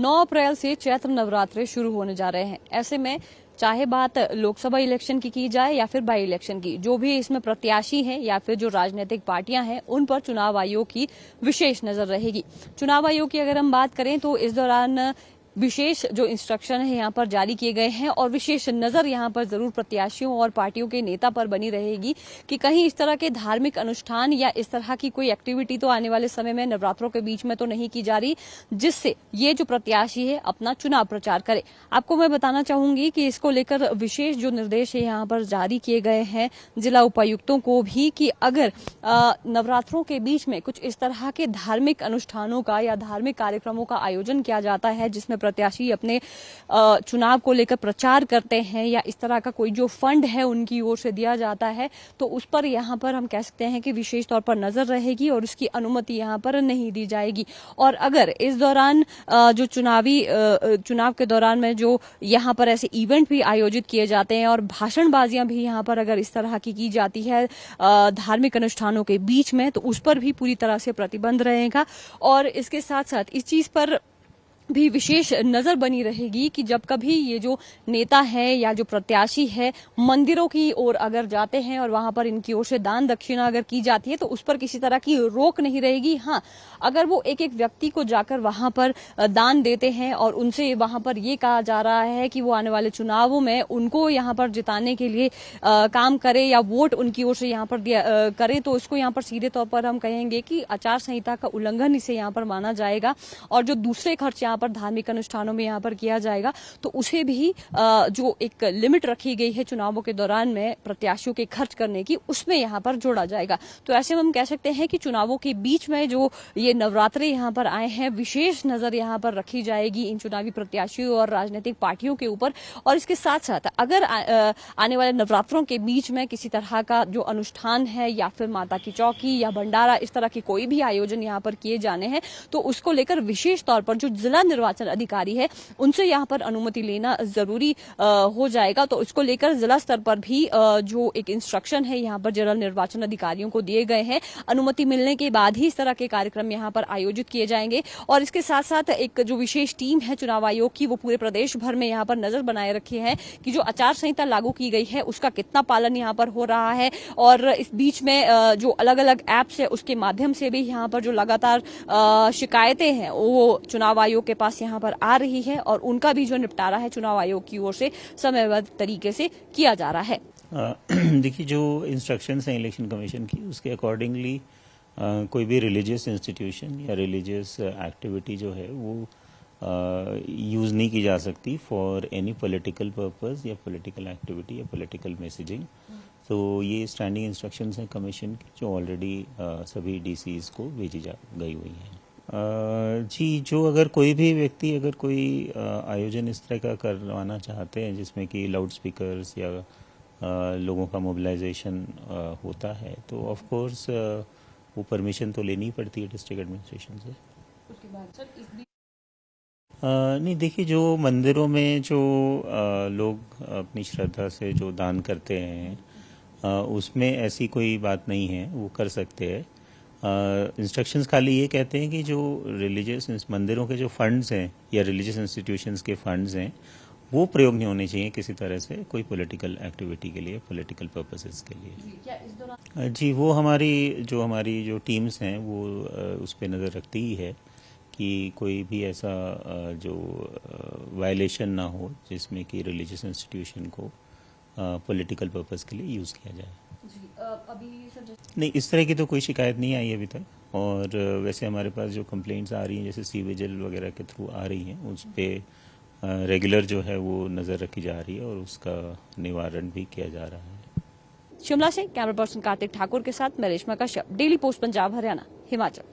9 अप्रैल से चैत्र नवरात्रे शुरू होने जा रहे हैं। ऐसे में चाहे बात लोकसभा इलेक्शन की जाए या फिर बाई इलेक्शन की, जो भी इसमें प्रत्याशी हैं या फिर जो राजनीतिक पार्टियां हैं, उन पर चुनाव आयोग की विशेष नजर रहेगी। चुनाव आयोग की अगर हम बात करें तो इस दौरान विशेष जो इंस्ट्रक्शन है यहाँ पर जारी किए गए हैं और विशेष नजर यहाँ पर जरूर प्रत्याशियों और पार्टियों के नेता पर बनी रहेगी कि कहीं इस तरह के धार्मिक अनुष्ठान या इस तरह की कोई एक्टिविटी तो आने वाले समय में नवरात्रों के बीच में तो नहीं की जा रही, जिससे ये जो प्रत्याशी है अपना चुनाव प्रचार करे। आपको मैं बताना चाहूंगी कि इसको लेकर विशेष जो निर्देश है यहाँ पर जारी किए गए हैं जिला उपायुक्तों को भी कि अगर नवरात्रों के बीच में कुछ इस तरह के धार्मिक अनुष्ठानों का या धार्मिक कार्यक्रमों का आयोजन किया जाता है जिसमें प्रत्याशी अपने चुनाव को लेकर प्रचार करते हैं या इस तरह का कोई जो फंड है उनकी ओर से दिया जाता है, तो उस पर यहाँ पर हम कह सकते हैं कि विशेष तौर पर नजर रहेगी और उसकी अनुमति यहाँ पर नहीं दी जाएगी। और अगर इस दौरान जो चुनाव के दौरान में जो यहाँ पर ऐसे इवेंट भी आयोजित किए जाते हैं और भाषणबाजियां भी यहाँ पर अगर इस तरह की जाती है धार्मिक अनुष्ठानों के बीच में, तो उस पर भी पूरी तरह से प्रतिबंध रहेगा। और इसके साथ साथ इस चीज पर भी विशेष नजर बनी रहेगी कि जब कभी ये जो नेता है या जो प्रत्याशी है मंदिरों की ओर अगर जाते हैं और वहां पर इनकी ओर से दान दक्षिणा अगर की जाती है तो उस पर किसी तरह की रोक नहीं रहेगी। हाँ, अगर वो एक एक व्यक्ति को जाकर वहां पर दान देते हैं और उनसे वहां पर ये कहा जा रहा है कि वो आने वाले चुनावों में उनको यहाँ पर जिताने के लिए काम करे या वोट उनकी ओर से यहाँ पर करे, तो इसको यहाँ पर सीधे तौर पर हम कहेंगे कि आचार संहिता का उल्लंघन इसे यहाँ पर माना जाएगा। और जो दूसरे खर्च यहाँ पर धार्मिक अनुष्ठानों में यहाँ पर किया जाएगा तो उसे भी जो एक लिमिट रखी गई है चुनावों के दौरान में प्रत्याशियों के खर्च करने की, उसमें यहाँ पर जोड़ा जाएगा। तो ऐसे में हम कह सकते हैं कि चुनावों के बीच में जो ये नवरात्रे यहाँ पर आए हैं, विशेष नजर यहाँ पर रखी जाएगी इन चुनावी प्रत्याशियों और राजनीतिक पार्टियों के ऊपर। और इसके साथ साथ अगर आने वाले नवरात्रों के बीच में किसी तरह का जो अनुष्ठान है या फिर माता की चौकी या भंडारा, इस तरह के कोई भी आयोजन यहाँ पर किए जाने हैं, तो उसको लेकर विशेष तौर पर जो जिला निर्वाचन अधिकारी है उनसे यहाँ पर अनुमति लेना जरूरी हो जाएगा। तो इसको लेकर जिला स्तर पर भी जो एक इंस्ट्रक्शन है यहाँ पर जिला निर्वाचन अधिकारियों को दिए गए हैं। अनुमति मिलने के बाद ही इस तरह के कार्यक्रम यहाँ पर आयोजित किए जाएंगे। और इसके साथ साथ एक जो विशेष टीम है चुनाव आयोग की, वो पूरे प्रदेश भर में यहाँ पर नजर बनाए रखी है कि जो आचार संहिता लागू की गई है उसका कितना पालन यहाँ पर हो रहा है। और इस बीच में जो अलग अलग ऐप्स है उसके माध्यम से भी यहाँ पर जो लगातार शिकायतें हैं वो चुनाव आयोग के पास यहाँ पर आ रही है और उनका भी जो निपटारा है चुनाव आयोग की ओर से समयबद्ध तरीके से किया जा रहा है। देखिए, जो इंस्ट्रक्शंस हैं इलेक्शन कमीशन की, उसके अकॉर्डिंगली कोई भी रिलीजियस इंस्टीट्यूशन या रिलीजियस एक्टिविटी जो है वो यूज़ नहीं की जा सकती फॉर एनी पॉलिटिकल पर्पस या पॉलिटिकल एक्टिविटी या पॉलिटिकल मैसेजिंग। तो ये स्टैंडिंग इंस्ट्रक्शंस हैं कमीशन की जो ऑलरेडी सभी डीसीज को भेजी गई हुई हैं। जी, जो अगर कोई भी व्यक्ति अगर कोई आयोजन इस तरह का करवाना चाहते हैं जिसमें कि लाउड स्पीकर्स या लोगों का मोबिलाइजेशन होता है, तो ऑफ कोर्स वो परमिशन तो लेनी पड़ती है डिस्ट्रिक्ट एडमिनिस्ट्रेशन से। उसके बाद सर नहीं, देखिए, जो मंदिरों में जो लोग अपनी श्रद्धा से जो दान करते हैं उसमें ऐसी कोई बात नहीं है, वो कर सकते हैं। इंस्ट्रक्शंस खाली ये कहते हैं कि जो रिलीजियस मंदिरों के जो फंड्स हैं या रिलीजियस इंस्टीट्यूशंस के फंड्स हैं वो प्रयोग नहीं होने चाहिए किसी तरह से कोई पॉलिटिकल एक्टिविटी के लिए, पॉलिटिकल पर्पसेस के लिए। क्या इस दौरान जी, वो हमारी जो टीम्स हैं वो उस पर नज़र रखती ही है कि कोई भी ऐसा जो वायलेशन ना हो जिसमें कि रिलीजियस इंस्टीट्यूशन को पॉलिटिकल पर्पस के लिए यूज़ किया जाए। जी, अभी सर नहीं, इस तरह की तो कोई शिकायत नहीं आई अभी तक। और वैसे हमारे पास जो कंप्लेंट्स आ रही हैं जैसे सी विजिल वगैरह के थ्रू आ रही हैं, उस पर रेगुलर जो है वो नज़र रखी जा रही है और उसका निवारण भी किया जा रहा है। शिमला से कैमरा पर्सन कार्तिक ठाकुर के साथ मैं रेशमा कश्यप, डेली पोस्ट पंजाब हरियाणा हिमाचल।